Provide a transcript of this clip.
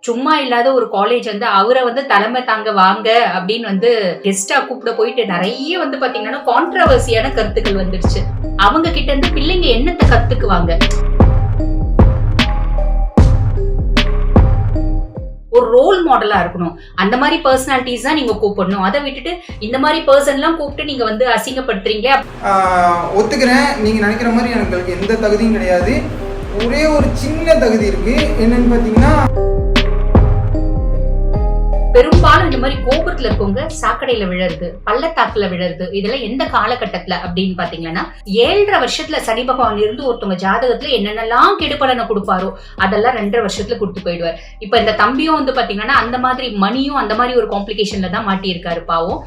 சும்மா இல்லாத ஒரு காலேஜ் வந்து அவரை வந்து தலைமை தாங்க வாங்க அப்படின்னு வந்து கெஸ்டா கூப்பிட போயிட்டு நிறைய வந்து பாத்தீங்கன்னா கான்ட்ரவர்சியான கருத்துக்கள் வந்துருச்சு. அவங்க கிட்ட இருந்து பிள்ளைங்க என்னத்தை கத்துக்குவாங்க? ஒரு ரோல் மாடலா இருக்கணும். அந்த மாதிரி பர்சனாலிட்டிஸ் தான் நீங்க கூப்பிடணும். அதை விட்டுட்டு இந்த மாதிரி பர்சன் எல்லாம் கூப்பிட்டு நீங்க வந்து அசிங்கப்படுத்துறீங்களே. ஒத்துக்கிறேன், நீங்க நினைக்கிற மாதிரி எனக்கு எந்த தகுதியும் கிடையாது. ஒரே ஒரு சின்ன தகுதி இருக்கு. என்னன்னு பாத்தீங்கன்னா, பெரும்பாலும் இந்த மாதிரி கோபுரத்துல இருக்கவங்க சாக்கடையில விழறது, பள்ளத்தாக்குல விழறது, இதெல்லாம் எந்த காலகட்டத்துல அப்படின்னு பாத்தீங்கன்னா 7.5 வருஷத்துல சனி பகவான் இருந்து ஒருத்தவங்க ஜாதகத்துல என்னென்னலாம் கெடுபலனை கொடுப்பாரோ அதெல்லாம் 2.5 வருஷத்துல கொடுத்து போயிடுவார். இப்ப இந்த தம்பியும் வந்து பாத்தீங்கன்னா அந்த மாதிரி மணியும் அந்த மாதிரி ஒரு காம்ப்ளிகேஷன்ல தான் மாட்டி இருக்காரு பாவம்.